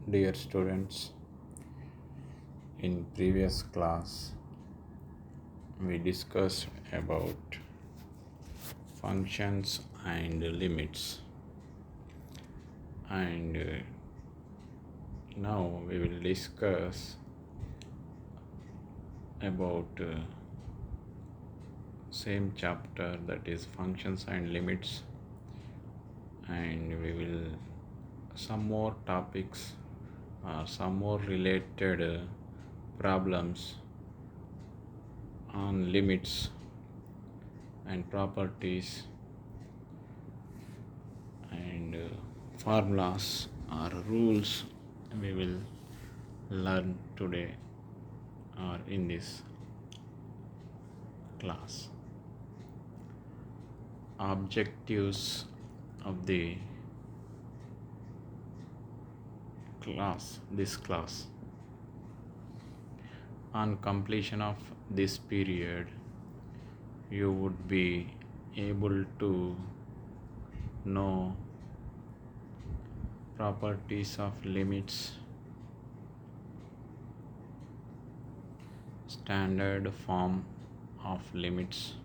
Dear students, in previous class we discussed about functions and limits, and now we will discuss about same chapter, that is functions and limits, and we will some more topics, some more related problems on limits and properties and formulas or rules we will learn today or in this class. Objectives of the class. On completion of this period, you would be able to know properties of limits, standard form of limits,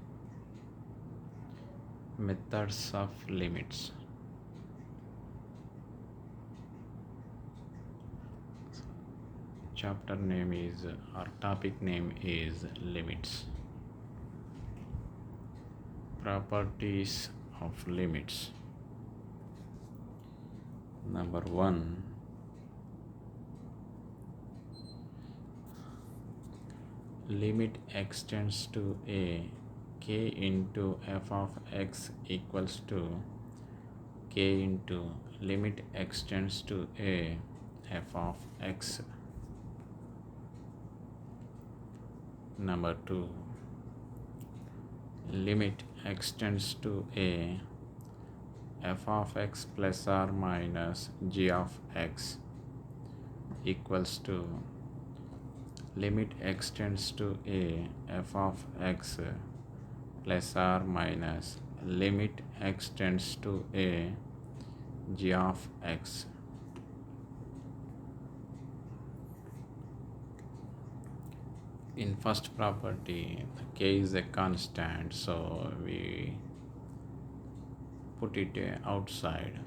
methods of limits. Chapter name is, or topic name is, limits. Properties of limits. Number 1, limit extends to a k into f of x equals to k into limit extends to a f of x. Number 2, limit extends to a f of x plus or minus g of x equals to limit extends to a f of x plus or minus limit extends to a g of x. In first property, the k is a constant, so we put it outside.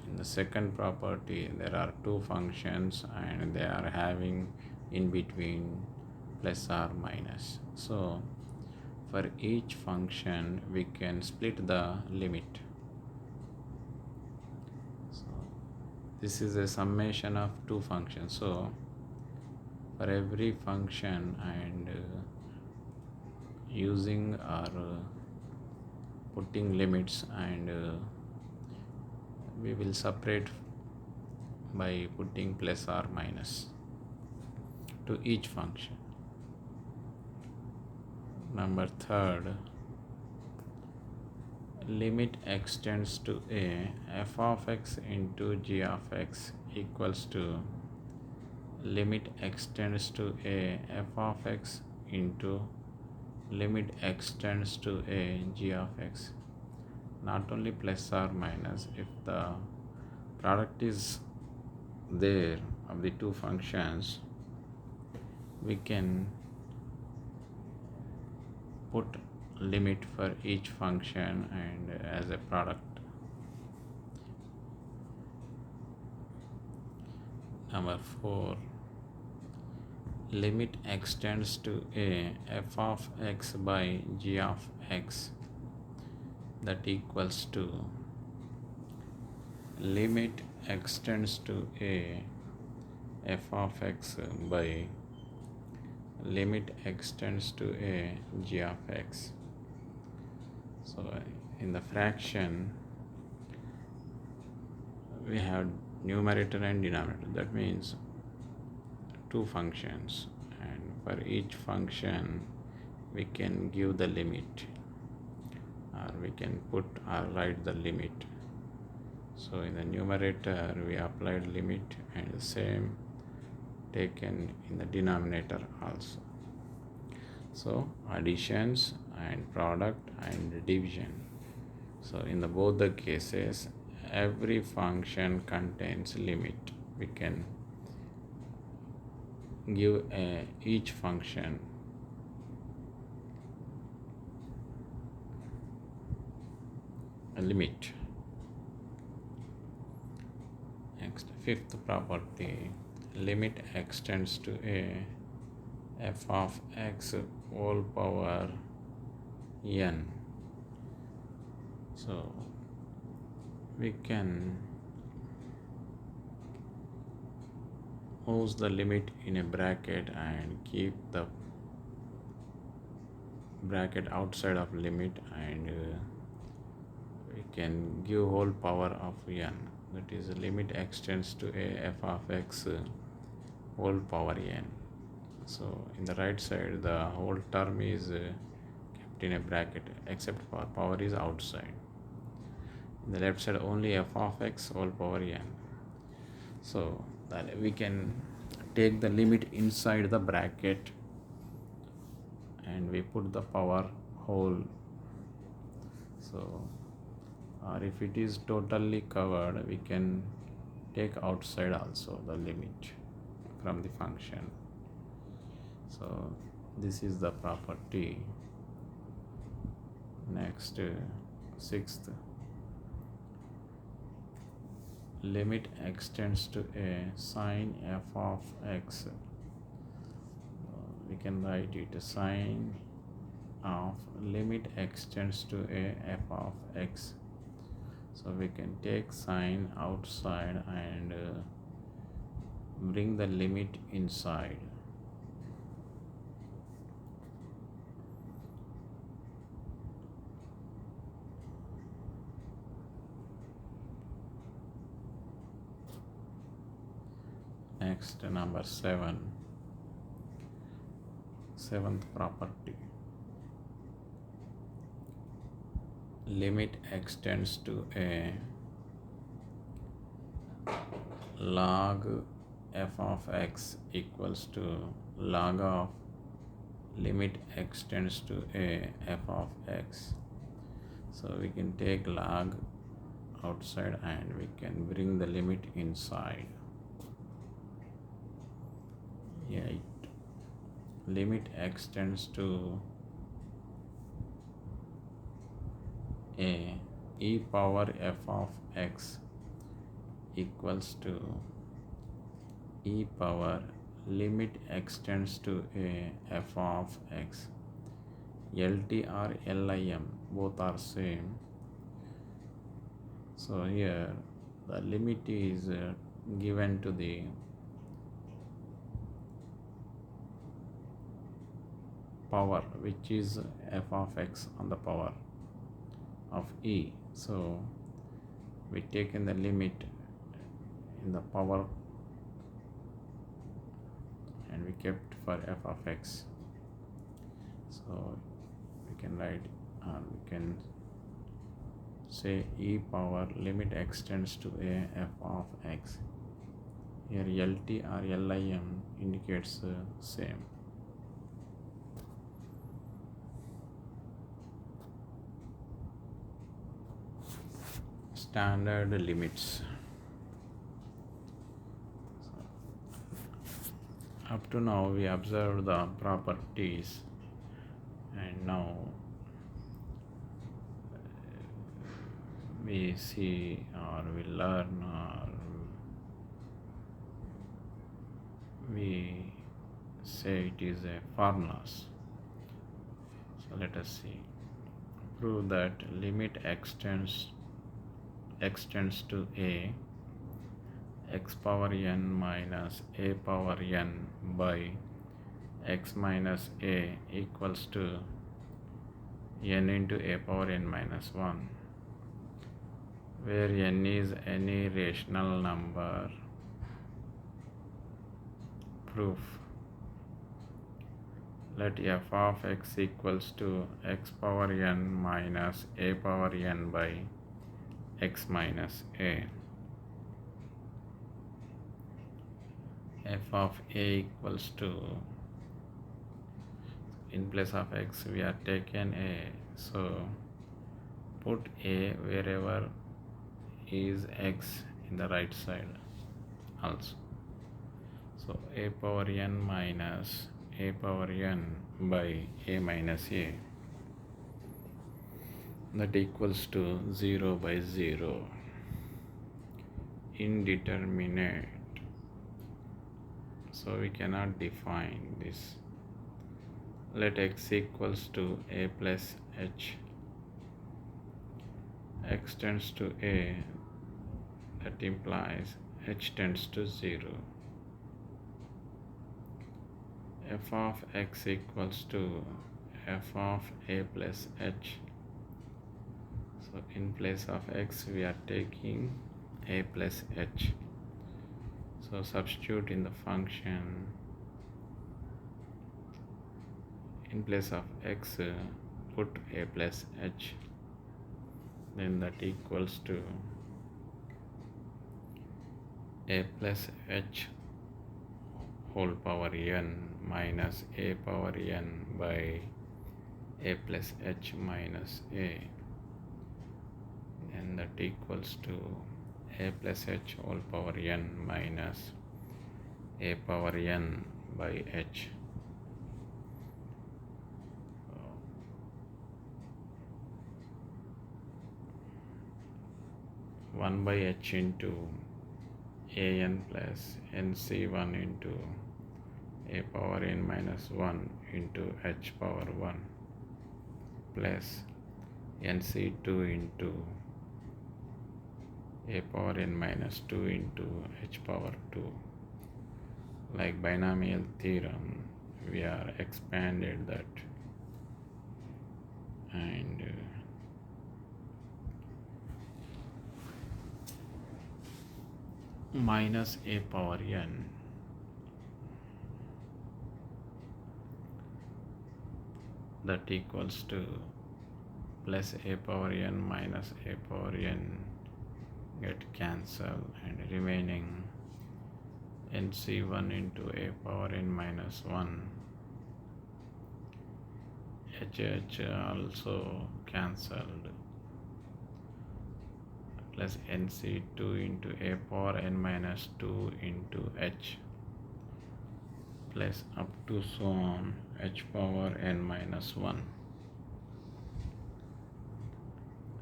In the second property, there are two functions and they are having in between plus or minus. So for each function we can split the limit. So this is a summation of two functions. So for every function and using or putting limits, and we will separate by putting plus or minus to each function. Number 3, limit extends to a f of x into g of x equals to limit extends to a f of x into limit extends to a g of x. Not only plus or minus, if the product is there of the two functions, we can put limit for each function and as a product. Number 4, limit extends to a f of x by g of x, that equals to limit extends to a f of x by limit extends to a g of x. So in the fraction we have numerator and denominator, that means two functions, and for each function we can give the limit, or we can put or write the limit. So in the numerator we applied limit, and the same taken in the denominator also. So additions and product and division. So in the both the cases, every function contains limit. We can give each function a limit. Next, fifth property, limit extends to a f of x whole power n. So we can use the limit in a bracket and keep the bracket outside of limit, and we can give whole power of n, that is the limit extends to a f of x whole power n. So in the right side the whole term is kept in a bracket except for power is outside. In the left side only f of x whole power n. So that we can take the limit inside the bracket and we put the power whole. So or if it is totally covered, we can take outside also the limit from the function. So this is the property. Next, sixth, limit extends to a sine f of x. We can write it sine of limit extends to a f of x. So we can take sine outside and bring the limit inside. Next, number 7, seventh property, limit extends to a log f of x equals to log of limit extends to a f of x. So we can take log outside and we can bring the limit inside. 8, limit extends to a e power f of x equals to e power limit extends to a f of x. LT or LIM both are same. So here the limit is given to the power, which is f of x on the power of e. So we take in the limit in the power and we kept for f of x. So we can write we can say e power limit extends to a f of x. Here LT or LIM indicates same. Standard limits. Up to now we observed the properties, and now we see or we learn or we say it is a formulas. So let us see. Prove that limit extends to a x power n minus a power n by x minus a equals to n into a power n minus 1, where n is any rational number. Proof. Let f of x equals to x power n minus a power n by x minus a. F of a equals to, in place of x we are taken a, so put a wherever is x in the right side also. So a power n minus a power n by a minus a, that equals to 0 by 0. Indeterminate, so we cannot define this. Let x equals to a plus h, x tends to a, that implies h tends to 0. F of x equals to f of a plus h. So in place of x we are taking a plus h. So substitute in the function, in place of x put a plus h, then that equals to a plus h whole power n minus a power n by a plus h minus a, and that equals to a plus h whole power n minus a power n by h. 1 by h into an plus nc1 into a power n minus 1 into h power 1 plus nc2 into a power n minus 2 into h power 2. Like binomial theorem, we are expanded that, and minus a power n that equals to plus a power n minus a power n get cancelled, and remaining nc1 into a power n minus 1, h also cancelled, plus nc2 into a power n minus 2 into h, plus up to so on h power n minus 1.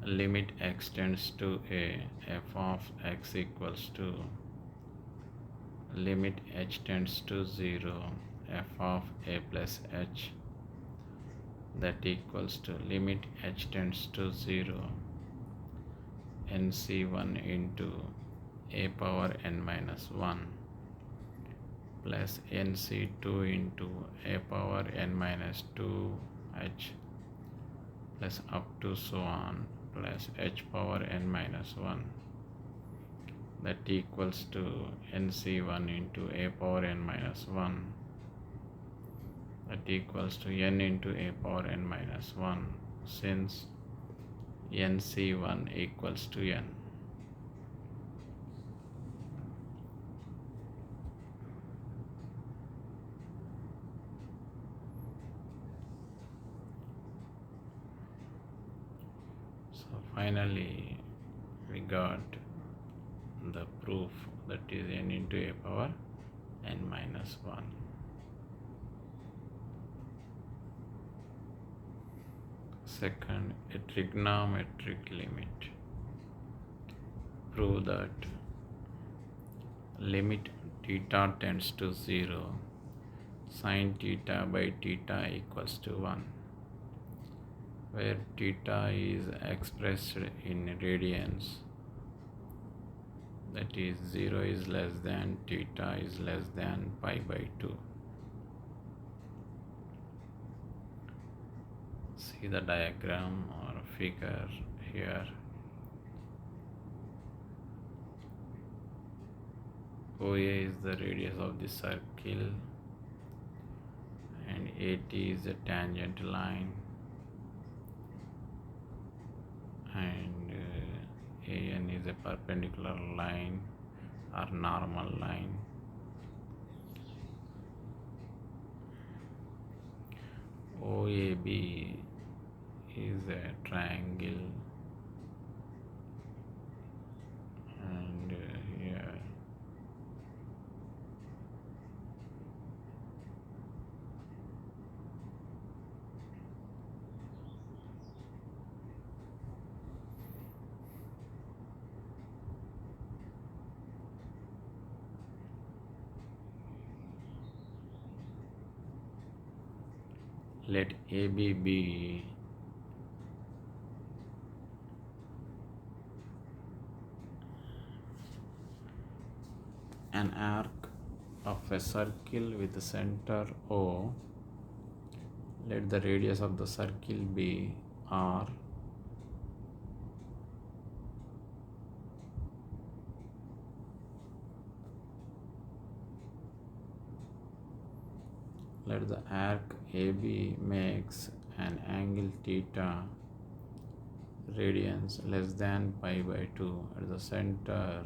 Limit x tends to a, f of x equals to limit h tends to 0, f of a plus h, that equals to limit h tends to 0, nc1 into a power n minus 1 plus nc2 into a power n minus 2h, plus up to so on, plus h power n minus 1, that equals to nc1 into a power n minus 1, that equals to n into a power n minus 1, since nc1 equals to n. So finally we got the proof, that is n into a power n minus 1. Second, a trigonometric limit. Prove that limit theta tends to 0, sine theta by theta equals to 1, where theta is expressed in radians, that is 0 is less than theta is less than pi by 2. See the diagram or figure here. OA is the radius of the circle, and AT is the tangent line, and AN is a perpendicular line or normal line. OAB is a triangle, and here Let AB be an arc of a circle with the center O. Let the radius of the circle be R. Let the arc AB makes an angle theta radians less than pi by 2 at the center,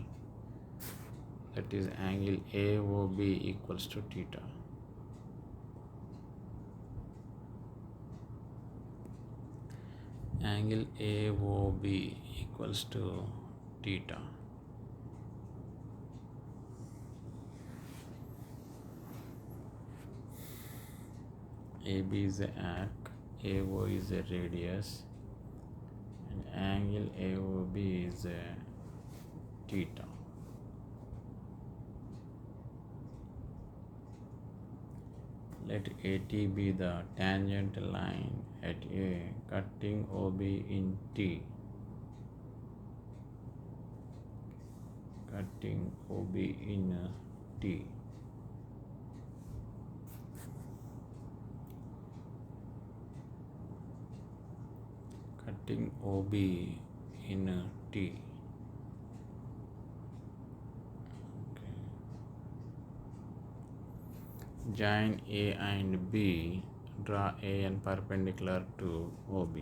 that is angle AOB equals to theta. Angle AOB equals to theta. AB is the arc, AO is the radius, and angle AOB is a theta. Let AT be the tangent line at A cutting OB in T. Cutting OB in T. Cutting OB in T. Okay. Join A and B. Draw AN perpendicular to OB.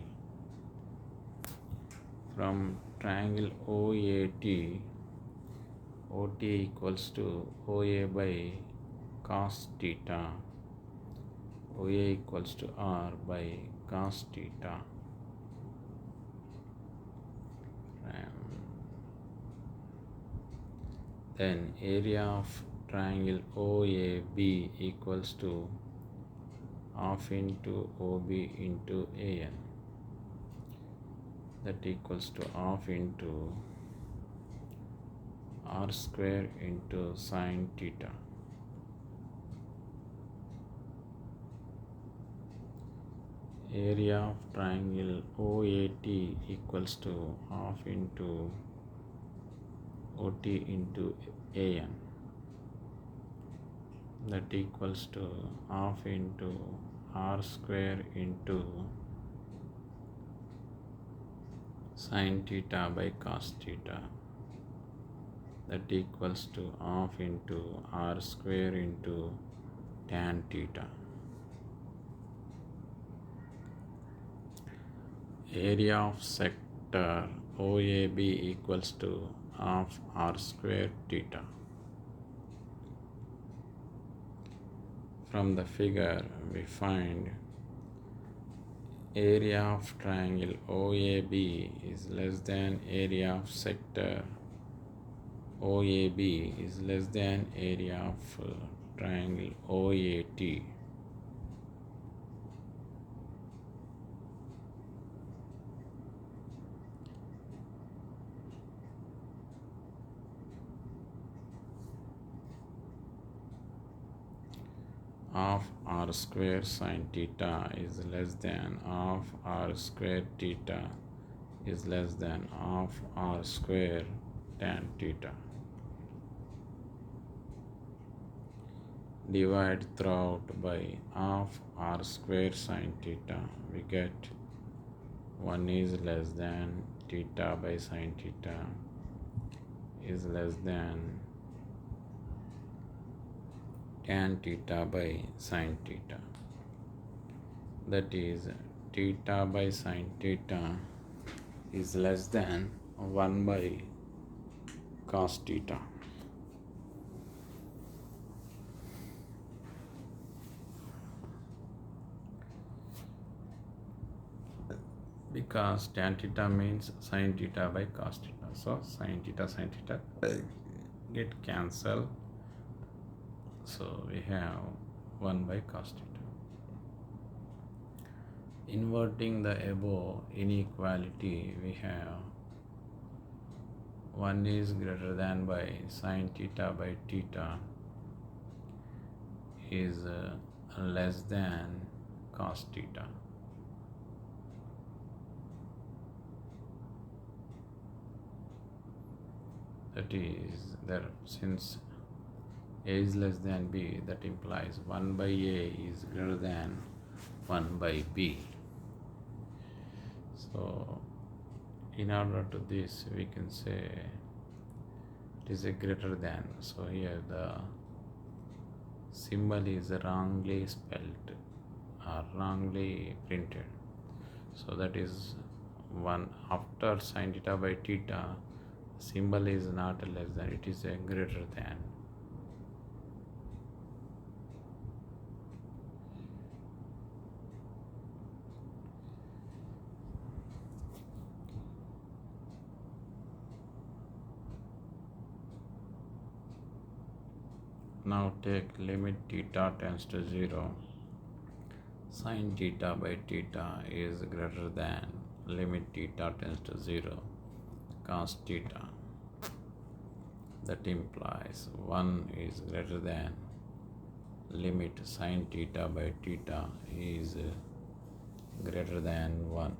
From triangle OAT, OT equals to OA by cos theta. OA equals to R by cos theta. Then area of triangle OAB equals to half into OB into AN. That equals to half into R square into sin theta. Area of triangle OAT equals to half into OT into AN. That equals to half into R square into sin theta by cos theta. That equals to half into R square into tan theta. Area of sector OAB equals to half R square theta. From the figure we find area of triangle OAB is less than area of sector OAB is less than area of triangle OAT. Half R square sin theta is less than half R square theta is less than half R square tan theta. Divide throughout by half R square sin theta. We get 1 is less than theta by sin theta is less than tan theta by sin theta. That is theta by sin theta is less than 1 by cos theta. Because tan theta means sin theta by cos theta. So sin theta get cancelled. So we have 1 by cos theta. Inverting the above inequality, we have 1 is greater than by sin theta by theta is less than cos theta. That is, there since a is less than b, that implies 1 by a is greater than 1 by b. So in order to this, we can say it is a greater than. So here the symbol is wrongly spelled or wrongly printed. So that is 1 after sin theta by theta, symbol is not less than, it is a greater than. Now take limit theta tends to 0. Sin theta by theta is greater than limit theta tends to 0 cos theta. That implies 1 is greater than limit sin theta by theta is greater than 1.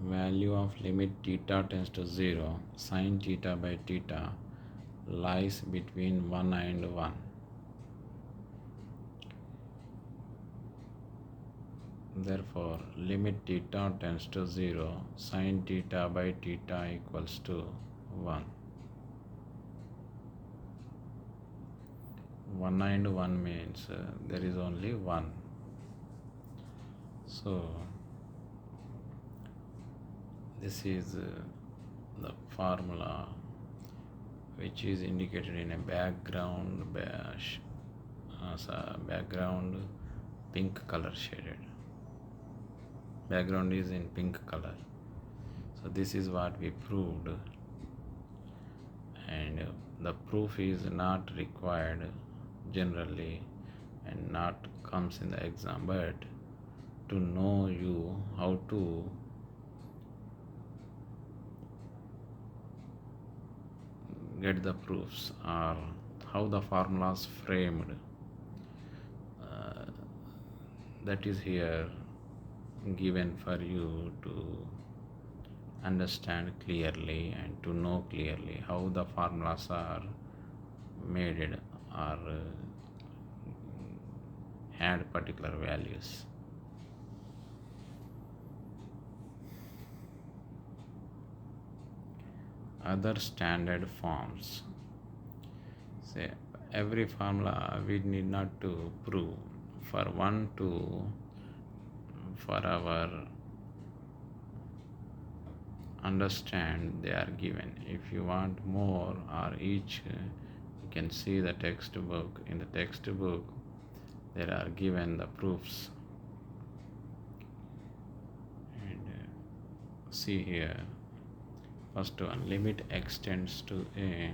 Value of limit theta tends to 0 sin theta by theta lies between 1 and 1. Therefore, limit theta tends to 0 sin theta by theta equals to 1. 1 and 1 means there is only 1. So this is the formula which is indicated in a background background pink color shaded. Background is in pink color. So this is what we proved, and the proof is not required generally and not comes in the exam, but to know you how to get the proofs or how the formulas framed, that is here given for you to understand clearly and to know clearly how the formulas are made or had particular values. Other standard forms. Say every formula we need not to prove. For one to for our understand they are given. If you want more or each, you can see the textbook. In the textbook there are given the proofs, and see here. First one, limit extends to a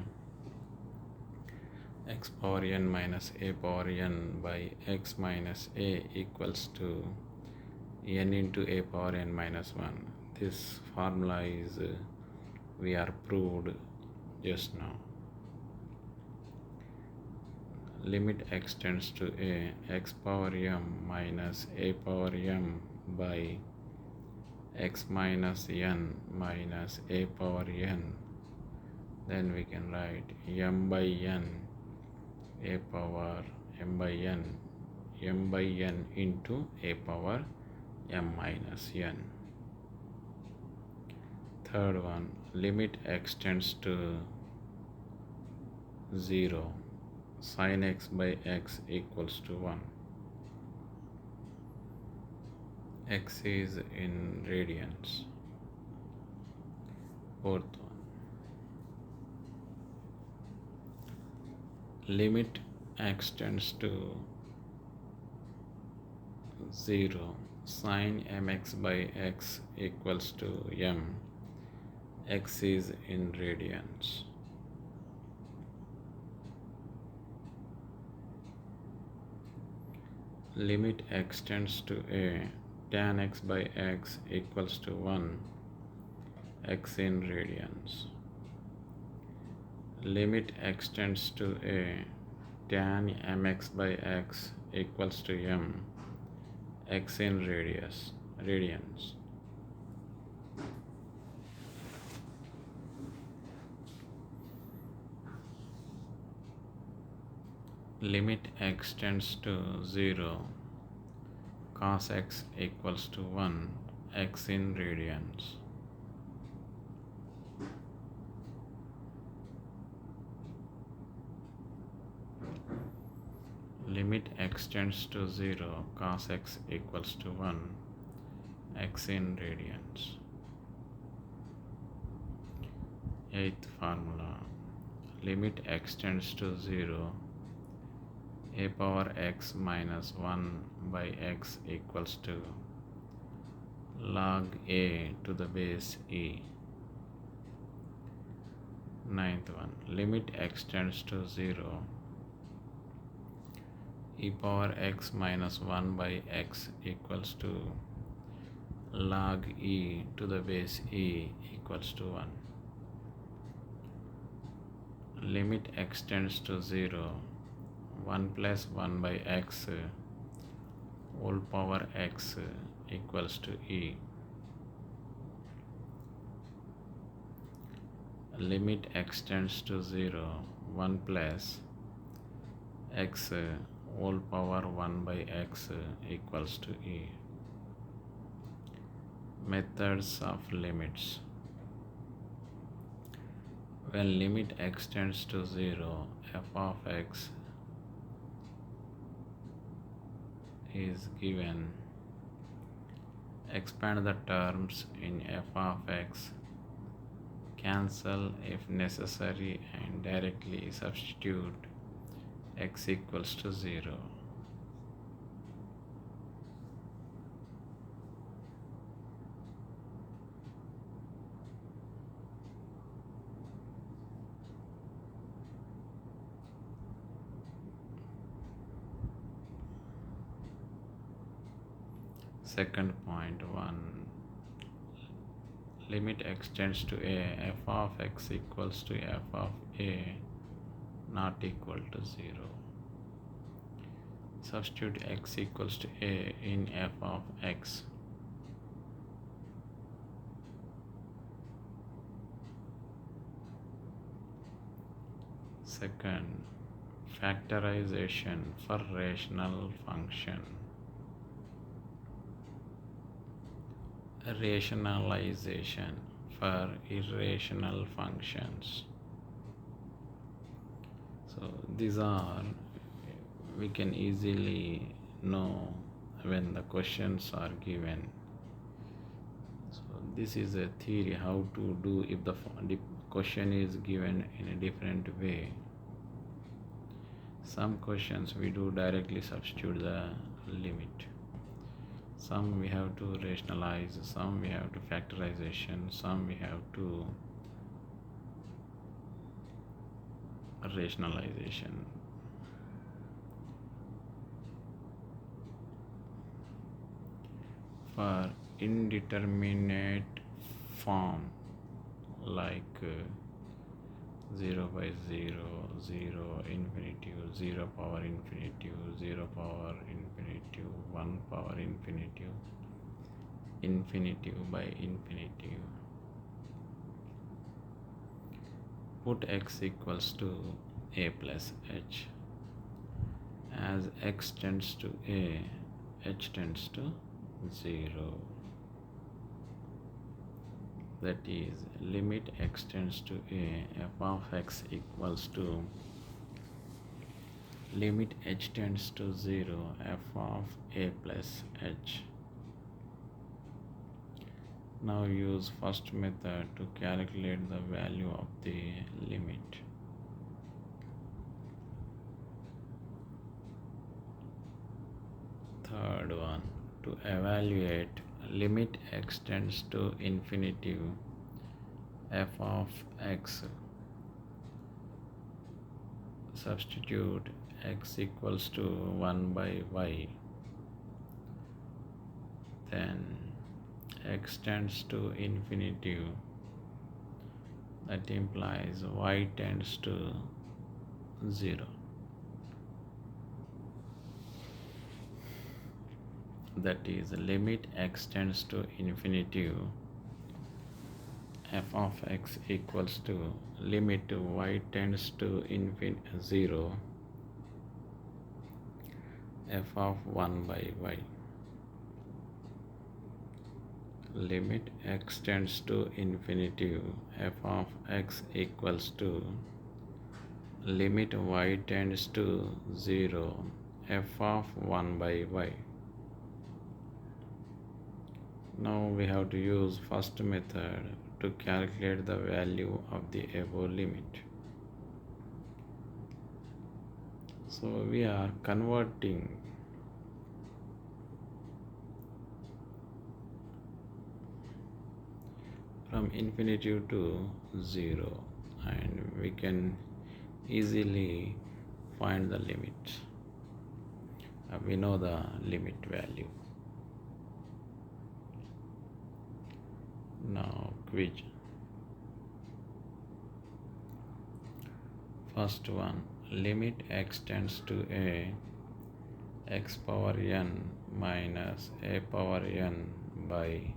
x power n minus a power n by x minus a equals to n into a power n minus 1. This formula is we are proved just now. Limit extends to a x power m minus a power m by x minus n minus a power n. Then we can write m by n a power m by n into a power m minus n. Third one, limit extends to 0 sin x by x equals to 1. X is in radians. Fourth one, limit extends to 0 Sin mx by x equals to m. X is in radians. Limit x tends to a, tan x by x equals to 1, x in radians. Limit x tends to a, tan mx by x equals to m, x in radians. Limit x tends to 0, cos x equals to 1, x in radians. Limit x tends to 0, cos x equals to 1, x in radians. Eighth formula. Limit x tends to 0, a power x minus 1 by x equals to log a to the base e. Ninth one. Limit x tends to 0, e power x minus 1 by x equals to log e to the base e equals to 1. Limit x tends to 0, 1 plus 1 by x whole power x equals to e. Limit x tends to 0, 1 plus x whole power 1 by x equals to e. Methods of limits. When limit x tends to 0, f of x is given, expand the terms in f of x, cancel if necessary, and directly substitute x equals to 0. Second point 1. Limit x tends to a, f of x equals to f of a not equal to 0. Substitute x equals to a in f of x. Second, factorization for rational function. Rationalization for irrational functions. So these are, we can easily know when the questions are given. So this is a theory how to do if the question is given in a different way. Some questions we do directly substitute the limit. Some we have to rationalize, some we have to factorization, some we have to rationalization. For indeterminate form like 0 by 0, 0, infinitive, 0 power infinitive, 0 power infinitive, 1 power infinitive, infinitive by infinitive. Put x equals to a plus h. As x tends to a, h tends to 0. That is, limit x tends to a, f of x equals to limit h tends to 0, f of a plus h. Now use first method to calculate the value of the limit. Third one, To evaluate limit extends to infinitive f of x, substitute x equals to 1 by y, then x tends to infinitive, that implies y tends to 0. That is, limit x tends to infinitive, f of x equals to limit y tends to 0, f of 1 by y. Limit x tends to infinitive, f of x equals to limit y tends to 0, f of 1 by y. Now we have to use first method to calculate the value of the above limit. So we are converting from infinitive to 0, and we can easily find the limit. We know the limit value. Now quiz. First one, limit x tends to a x power n minus a power n by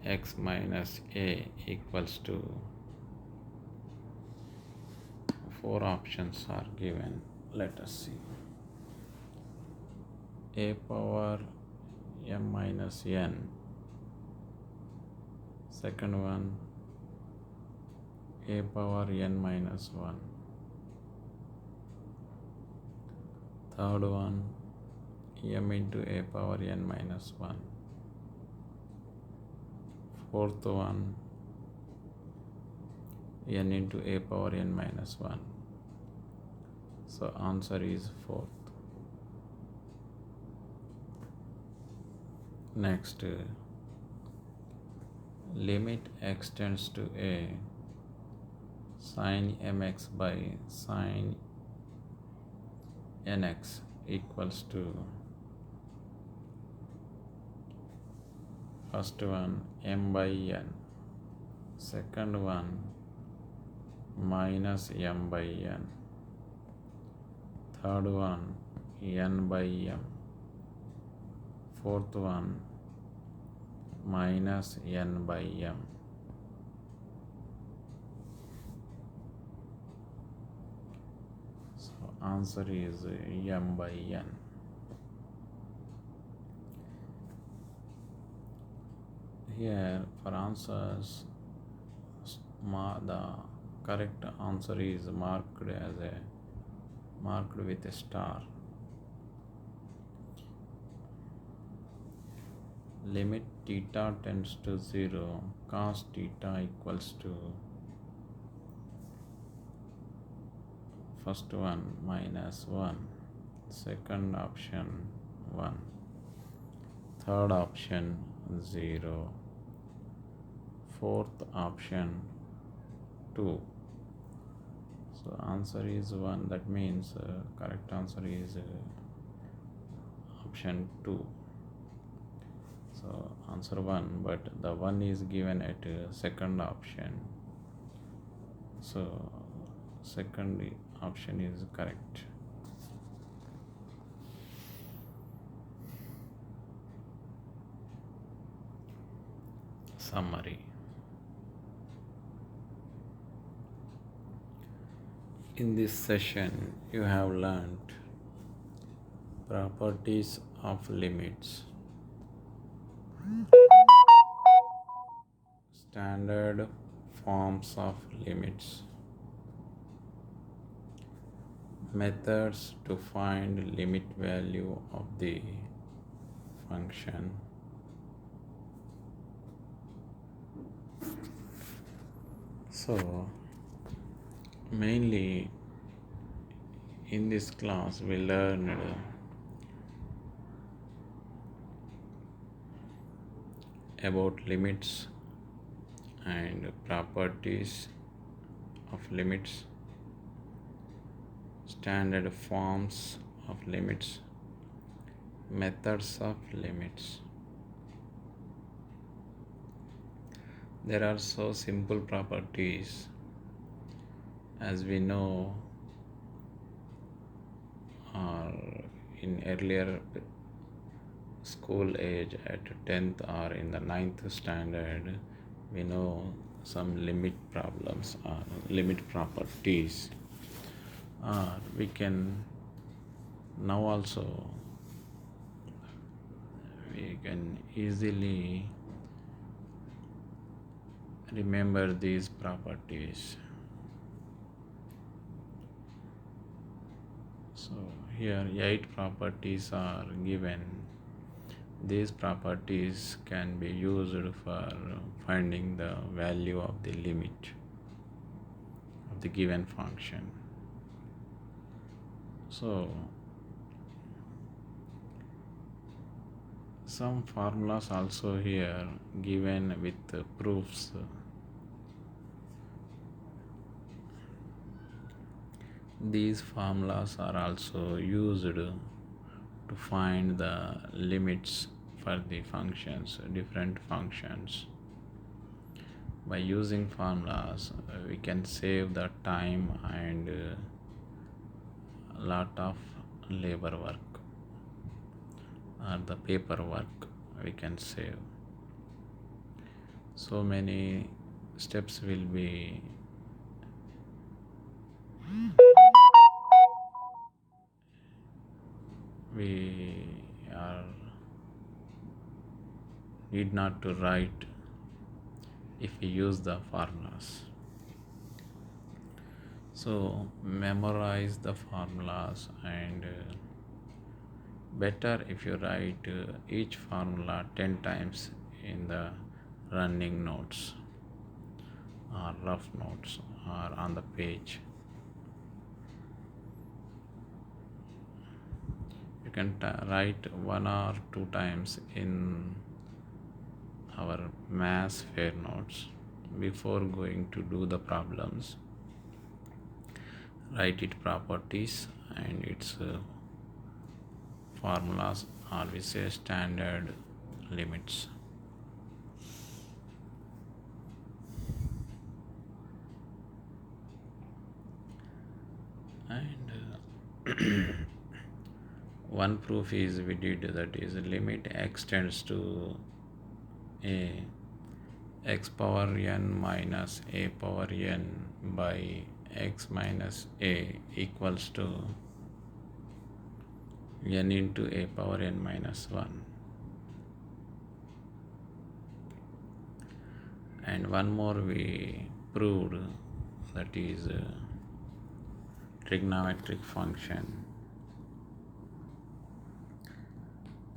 x minus a equals to, 4 options are given. Let us see. A power m minus n. Second one, a power n minus 1. Third one, m into a power n minus 1. Fourth one, n into a power n minus 1. So answer is fourth. Next, limit x tends to a sin mx by sin nx equals to, first one m by n, second one minus m by n, third one n by m, fourth one minus n by m. So answer is m by n. Here for answers, the correct answer is marked with a star. Limit theta tends to 0, cos theta equals to, first one minus 1, second option 1, third option 0, fourth option 2. So answer is 1. That means correct answer is option 2. So answer 1, but the 1 is given at second option. So second option is correct. Summary. In this session, you have learned properties of limits, standard forms of limits, methods to find limit value of the function, so mainly in this class we learned about limits and properties of limits, standard forms of limits, methods of limits. There are so simple properties, as we know, or in earlier school age at 10th or in the ninth standard, we know some limit problems or limit properties. We can now also we can easily remember these properties. So here 8 properties are given. These properties can be used for finding the value of the limit of the given function. So some formulas also here given with proofs. These formulas are also used to find the limits for the functions, different functions. By using formulas, we can save the time and a lot of labor work or the paperwork we can save. So many steps will be we are need not to write if we use the formulas. So memorize the formulas, and better if you write each formula 10 times in the running notes or rough notes or on the page. You can write 1 or 2 times in our mass fair notes before going to do the problems. Write its properties and its formulas, or we say standard limits. And one proof is we did, that is limit extends to a x power n minus a power n by x minus a equals to n into a power n minus 1. And one more we proved, that is trigonometric function.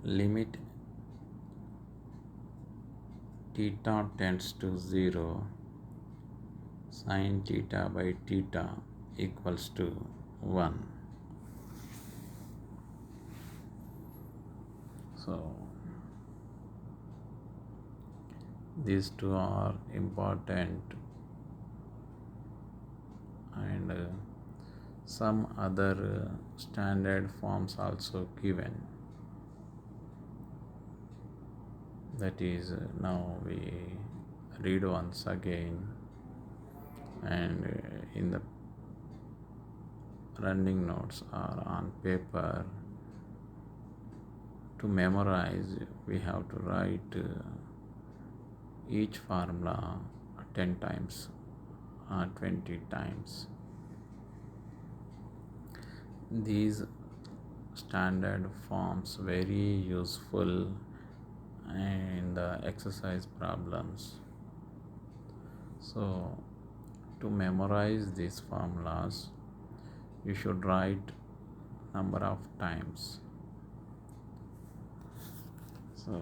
Limit theta tends to 0, sin theta by theta equals to 1. So these two are important, and some other standard forms also given. That is, now we read once again, and in the running notes or on paper, to memorize we have to write each formula 10 times or 20 times. These standard forms very useful in the exercise problems. So to memorize these formulas, you should write number of times. So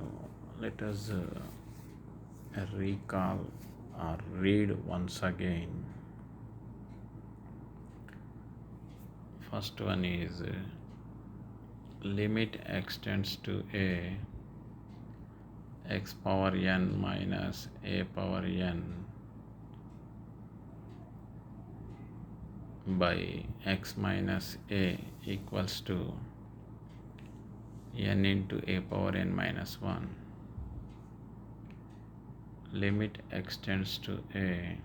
let us recall or read once again. First one is limit extends to a x power n minus a power n by x minus a equals to n into a power n minus 1. Limit x tends to a,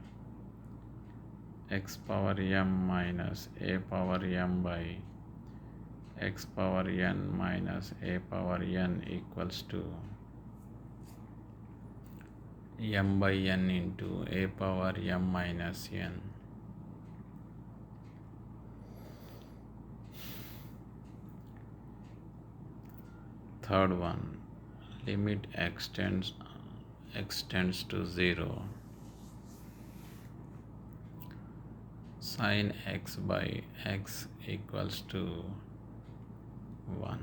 x power m minus a power m by x power n minus a power n equals to m by n into a power m minus n. Third one, limit x tends to 0. Sin x by x equals to 1.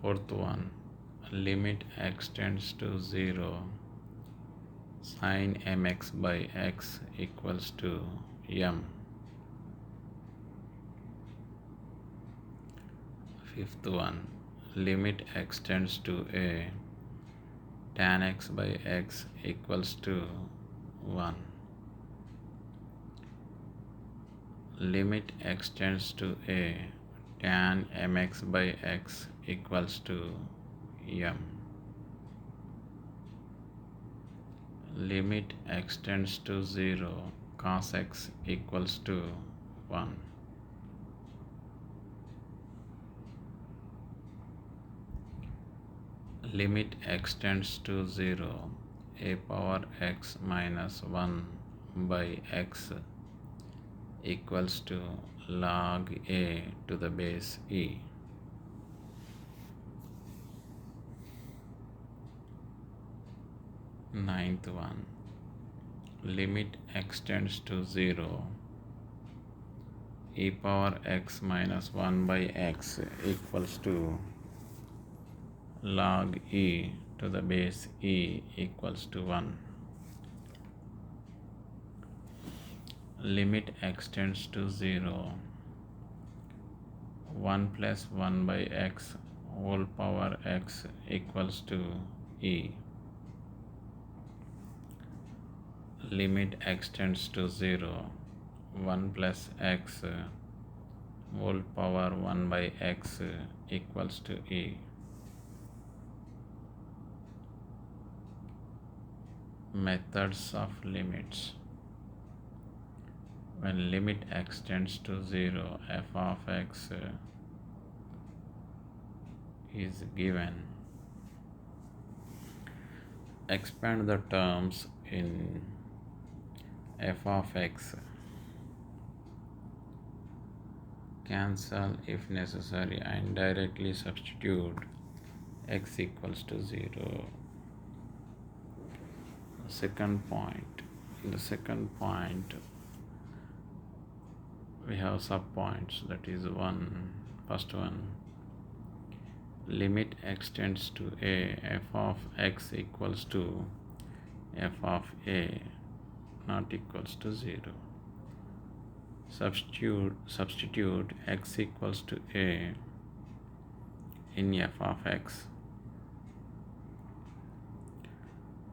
Fourth one, limit x tends to 0. Sin mx by x equals to m. Fifth one, limit x tends to a, tan x by x equals to 1. Limit x tends to a, tan mx by x equals to m. Limit x tends to 0, cos x equals to 1. Limit x tends to 0, a power x minus 1 by x equals to log a to the base e. Ninth one, limit x tends to 0, e power x minus 1 by x equals to log e to the base e equals to 1. Limit x tends to 0, 1 plus 1 by x whole power x equals to e. Limit x tends to 0, 1 plus x whole power 1 by x equals to e. Methods of limits. When limit x tends to 0, f of x is given. Expand the terms in f of x. Cancel if necessary and directly substitute x equals to 0. Second point. In the second point, we have subpoints, that is first one, limit x tends to a, f of x equals to f of a not equals to 0. Substitute x equals to a in f of x.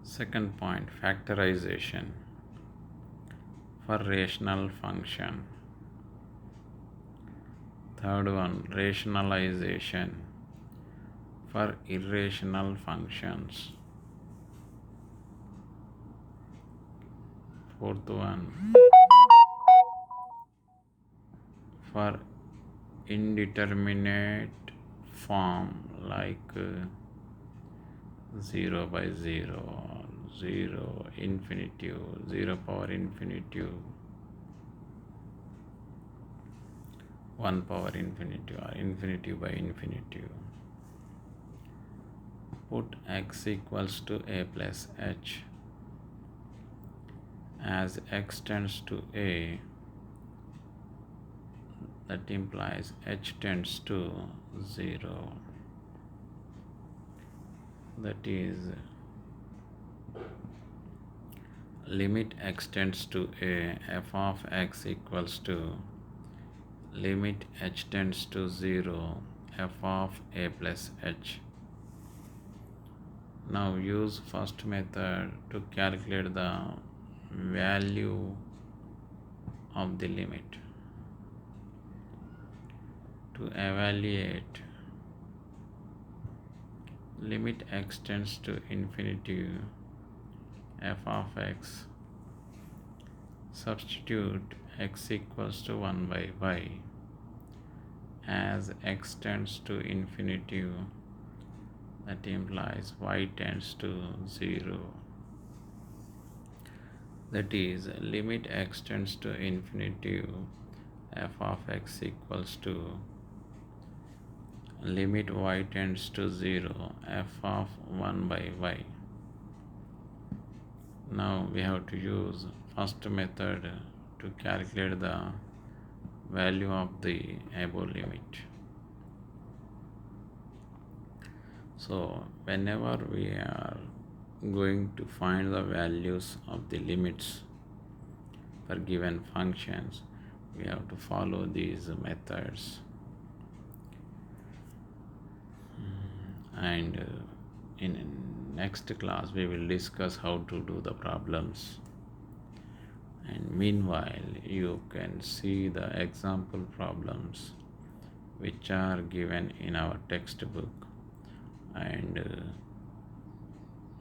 Second point, factorization for rational function. Third one, rationalization for irrational functions. Fourth one, for indeterminate form like 0 by 0, 0 infinitive, 0 power infinitive, 1 power infinitive, or infinitive by infinitive. Put x equals to a plus h. As x tends to a, that implies h tends to 0. That is, limit extends to a, f of x equals to limit h tends to 0, f of a plus h. Now use first method to calculate the value of the limit. To evaluate limit x tends to infinity f of x, substitute x equals to 1 by y. As x tends to infinity, that implies y tends to 0. That is, limit x tends to infinity, f of x equals to limit y tends to 0, f of 1 by y. Now we have to use first method to calculate the value of the above limit. So whenever we are going to find the values of the limits for given functions, we have to follow these methods. And in next class we will discuss how to do the problems, and meanwhile you can see the example problems which are given in our textbook, and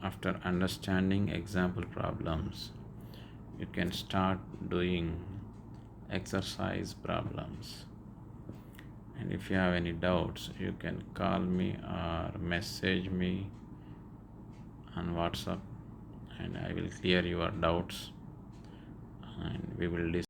after understanding example problems you can start doing exercise problems. And if you have any doubts, you can call me or message me on WhatsApp, and I will clear your doubts, and we will discuss